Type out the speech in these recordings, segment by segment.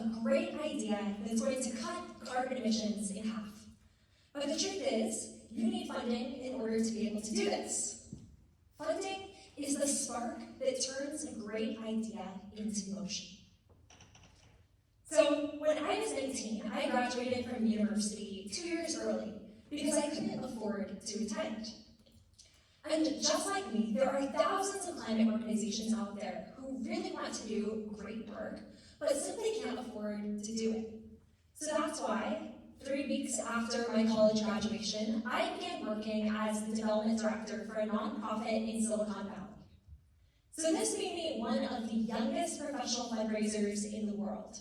a great idea that's going to cut carbon emissions in half. But the truth is, you need funding in order to be able to do this. Funding is the spark that turns a great idea into motion. So when I was 19, I graduated from university 2 years early because I couldn't afford to attend. And just like me, there are thousands of climate organizations out there who really want to do great work, but simply can't afford to do it. So that's why, 3 weeks after my college graduation, I began working as the development director for a nonprofit in Silicon Valley. So this made me one of the youngest professional fundraisers in the world.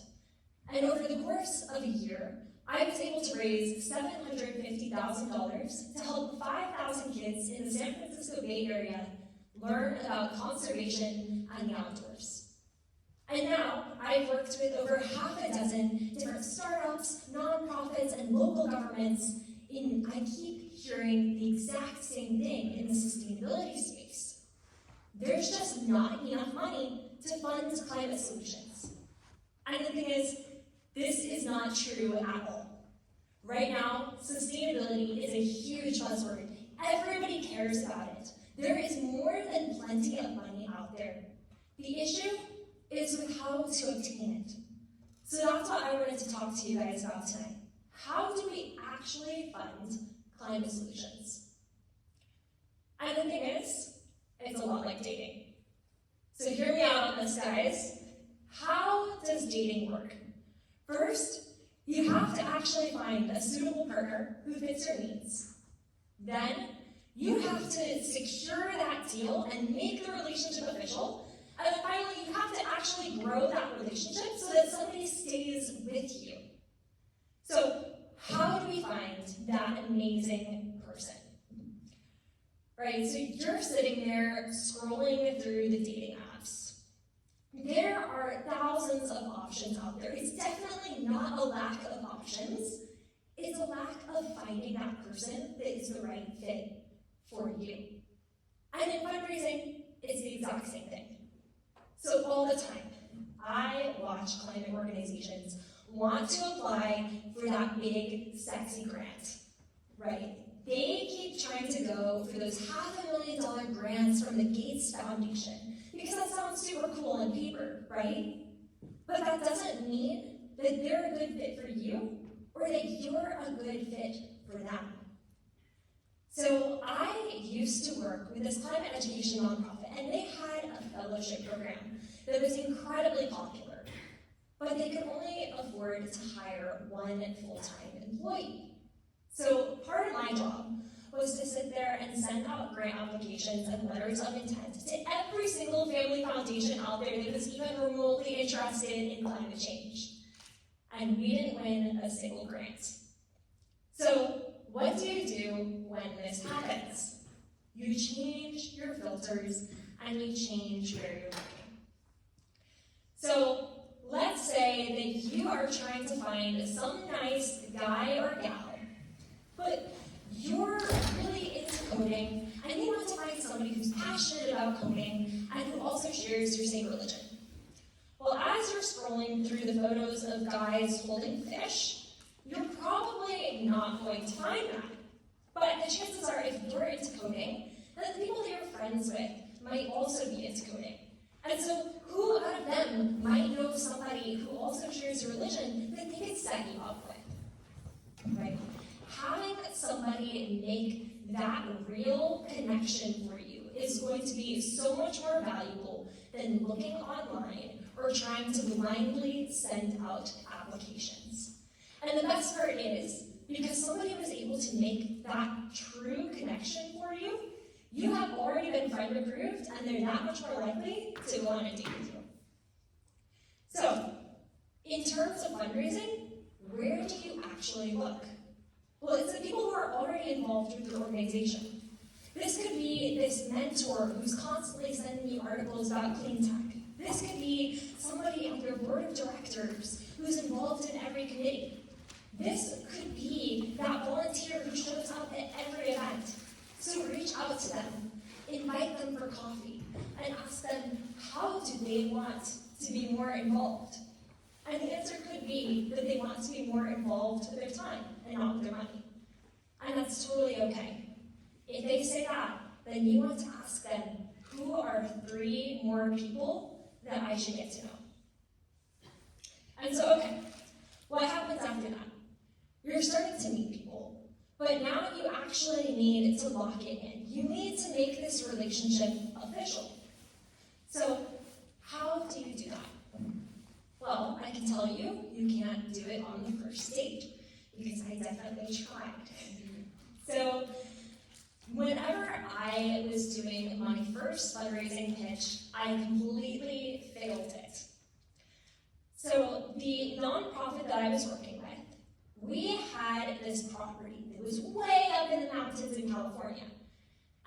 And over the course of a year, I was able to raise $750,000 to help 5,000 kids in the San Francisco Bay Area learn about conservation and the outdoors. And now, I've worked with over half a dozen different startups, nonprofits, and local governments, and I keep hearing the exact same thing in the sustainability space. There's just not enough money to fund climate solutions. And the thing is, this is not true at all. Right now, sustainability is a huge buzzword. Everybody cares about it. There is more than plenty of money out there. The issue is with how to obtain it. So that's what I wanted to talk to you guys about tonight. How do we actually fund climate solutions? And the thing is, it's a lot like dating. So hear me out on this, guys. How does dating work? First, you have to actually find a suitable partner who fits your needs. Then, you have to secure that deal and make the relationship official. And then finally, you have to actually grow that relationship so that somebody stays with you. So, how do we find that amazing person? Right, so you're sitting there scrolling through the dating apps. There are thousands of options out there. It's definitely not a lack of options. It's a lack of finding that person that is the right fit for you. And in fundraising, it's the exact same thing. So all the time, I watch climate organizations want to apply for that big, sexy grant, right? They keep trying to go for those $500,000 grants from the Gates Foundation because that sounds super cool on paper, right? But that doesn't mean that they're a good fit for you or that you're a good fit for them. So I used to work with this climate education nonprofit, and they had a fellowship program that was incredibly popular, but they could only afford to hire one full-time employee. So part of my job was to sit there and send out grant applications and letters of intent to every single family foundation out there that was even remotely interested in climate change. And we didn't win a single grant. So what do you do when this happens? You change your filters and you change where you're looking. So let's say that you are trying to find some nice guy or gal, but you're really into coding, and you want to find somebody who's passionate about coding and who also shares your same religion. Well, as you're scrolling through the photos of guys holding fish, you're probably not going to find that. But the chances are, if you're into coding, then the people that you're friends with might also be into coding. And so, who out of them might know somebody who also shares your religion that they could set you up with? Right? Having somebody make that real connection for you is going to be so much more valuable than looking online or trying to blindly send out applications. And the best part is, because somebody was able to make that true connection for you, you have already been friend approved, and they're that much more likely to go on a date with you. So, in terms of fundraising, where do you actually look? Well, it's the people who are already involved with your organization. This could be this mentor who's constantly sending you articles about clean tech. This could be somebody on your board of directors who's involved in every committee. This could be that volunteer who shows up at every event. So reach out to them, invite them for coffee, and ask them how do they want to be more involved. And the answer could be that they want to be more involved with their time and not with their money. And that's totally okay. If they say that, then you want to ask them, who are 3 more people that I should get to know? And so, okay, what happens after that? You're starting to meet people, but now you actually need to lock it in. You need to make this relationship official. So, how do you do that? Well, I can tell you, you can't do it on the first date, because I definitely tried. So, whenever I was doing my first fundraising pitch, I completely failed it. So, the nonprofit that I was working with, we had this property that was way up in the mountains in California.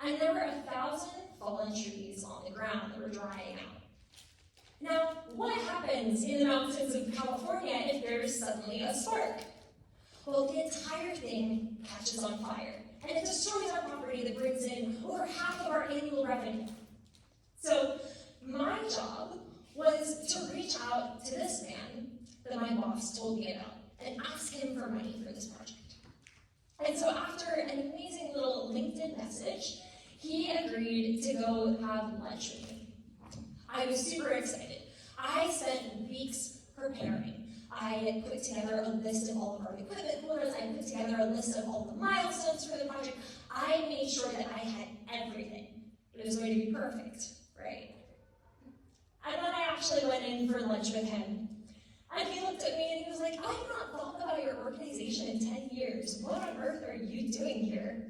And there were 1,000 fallen trees on the ground that were drying out. Now, what happens in the mountains of California if there's suddenly a spark? Well, the entire thing catches on fire, and it destroys our property that brings in over half of our annual revenue. So, my job was to reach out to this man that my boss told me about and ask him for money for this project. And so after an amazing little LinkedIn message, he agreed to go have lunch with me. I was super excited. I spent weeks preparing. I put together a list of all of our equipment orders. I put together a list of all the milestones for the project. I made sure that I had everything. It was going to be perfect, right? And then I actually went in for lunch with him. And he looked at me and he was like, I've not thought about your organization in 10 years. What on earth are you doing here?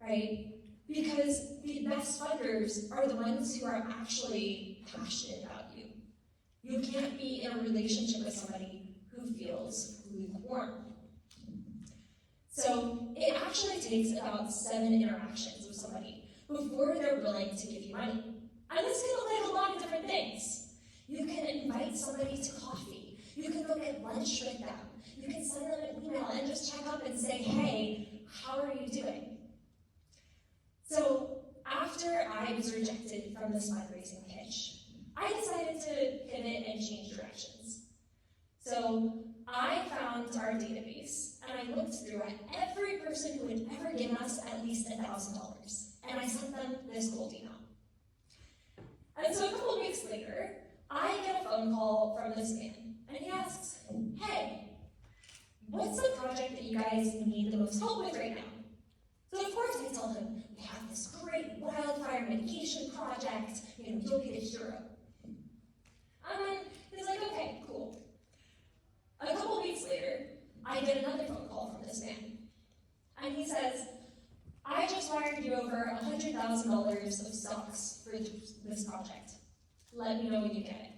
Right? Because the best funders are the ones who are actually passionate about you. You can't be in a relationship with somebody who feels lukewarm. So it actually takes about 7 interactions with somebody before they're willing to give you money. And this can look like a lot of different things. You can invite somebody to coffee. You can go get lunch with them. You can send them an email and just check up and say, hey, how are you doing? So after I was rejected from this fundraising pitch, I decided to pivot and change directions. So I found our database and I looked through at every person who had ever given us at least $1,000. And I sent them this cold email. And so a couple of weeks later, I get a phone call from this man, and he asks, hey, what's the project that you guys need the most help with right now? So of course I tell him, we have this great wildfire mitigation project, you'll be the hero. And then he's like, okay, cool. A couple weeks later, I get another phone call from this man, and he says, I just wired you over $100,000 of stocks for this project. Let me know when you get it.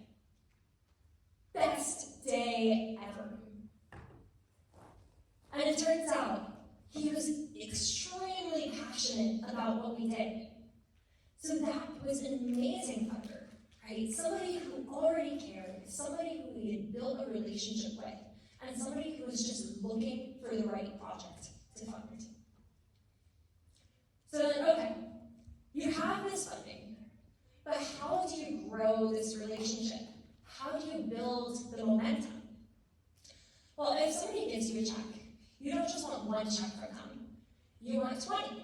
Best day ever. And it turns out he was extremely passionate about what we did. So that was an amazing funder, right? Somebody who already cared, somebody who we had built a relationship with, and somebody who was just looking for the right project to fund. So then, okay, you have this funding, but how do you grow this relationship? How do you build the momentum? Well, if somebody gives you a check, you don't just want one check from them. You want 20,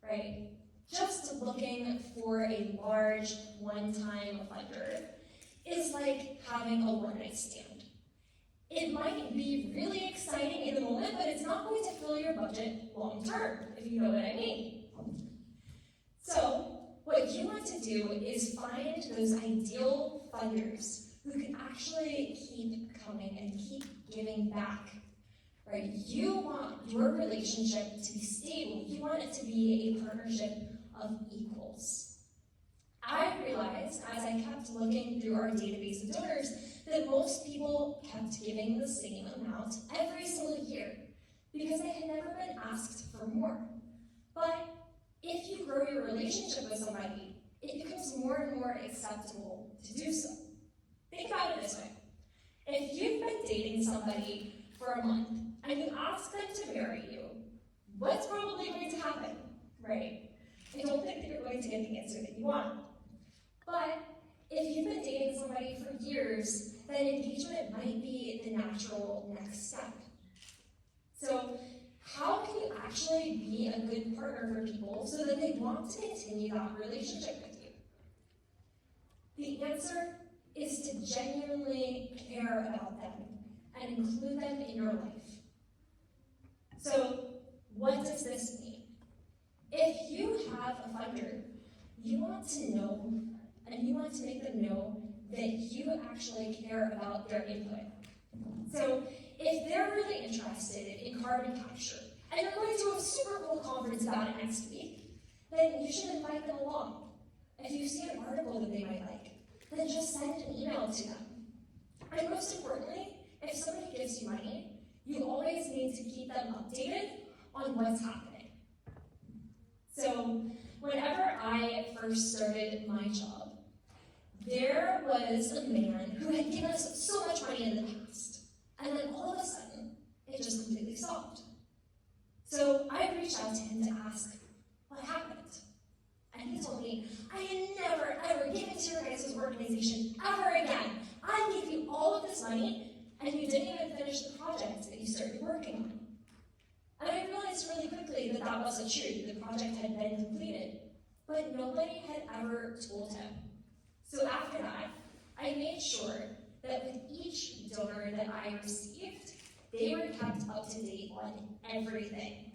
right? Just looking for a large one-time funder is like having a one-night stand. It might be really exciting in the moment, but it's not going to fill your budget long-term, if you know what I mean. So, what you want to do is find those ideal funders who can actually keep coming and keep giving back, right? You want your relationship to be stable. You want it to be a partnership of equals. I realized as I kept looking through our database of donors that most people kept giving the same amount every single year because they had never been asked for more. But if you grow your relationship with somebody, it becomes more and more acceptable to do so. Think about it this way. If you've been dating somebody for a month and you ask them to marry you, what's probably going to happen, right? I don't think that you're going to get the answer that you want. But if you've been dating somebody for years, years, then engagement might be the natural next step. So how can you actually be a good partner for people so that they want to continue that relationship with you? The answer is to genuinely care about them and include them in your life. So what does this mean? If you have a funder, you want to know and you want to make them know that you actually care about their input. So if they're really interested in carbon capture and you're going to a super cool conference about it next week, then you should invite them along. If you see an article that they might like, then just send an email to them. And most importantly, if somebody gives you money, you always need to keep them updated on what's happening. So whenever I first started my job, there was a man who had given us so much money in the past, and then all of a sudden, it just completely stopped. So I reached out to him to ask what happened. And he told me, I had never, ever given to your guys' organization ever again. I gave you all of this money, and you didn't even finish the project that you started working on. And I realized really quickly that that wasn't true. The project had been completed, but nobody had ever told him. So after that, I made sure that with each donor that I received, they were kept up to date on everything.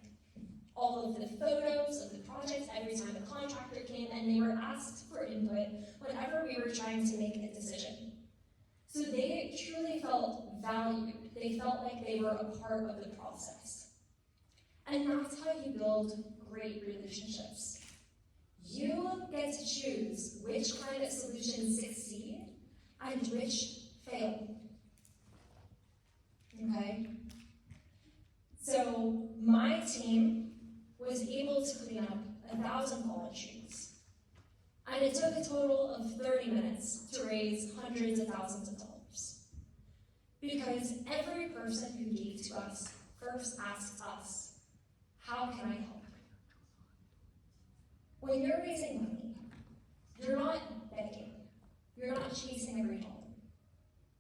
All of the photos of the project every time a contractor came, and they were asked for input whenever we were trying to make a decision. So they truly felt valued. They felt like they were a part of the process. And that's how you build great relationships. You get to choose which climate solutions succeed and which fail. Okay? So my team was able to clean up 1,000 fallen trees. And it took a total of 30 minutes to raise hundreds of thousands of dollars. Because every person who gave to us first asked us, how can I help? When you're raising money, you're not begging. You're not chasing every dollar.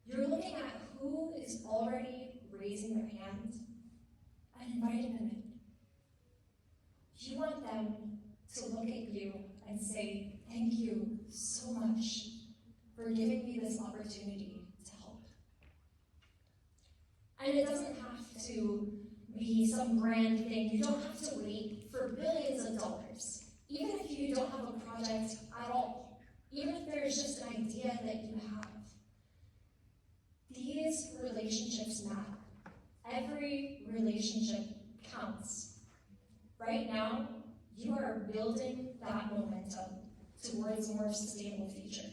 You're looking at who is already raising their hand and inviting them in. You want them to look at you and say, thank you so much for giving me this opportunity to help. And it doesn't have to be some grand thing. You don't have to wait for billions of dollars. Even if you don't have a project at all, even if there's just an idea that you have, these relationships matter. Every relationship counts. Right now, you are building that momentum towards a more sustainable future.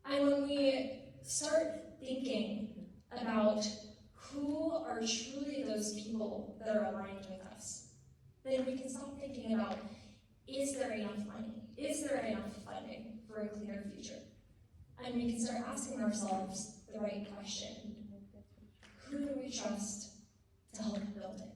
And when we start thinking about who are truly those people that are aligned with us, then we can stop thinking about, is there enough money? Is there enough funding for a cleaner future? And we can start asking ourselves the right question. Who do we trust to help build it?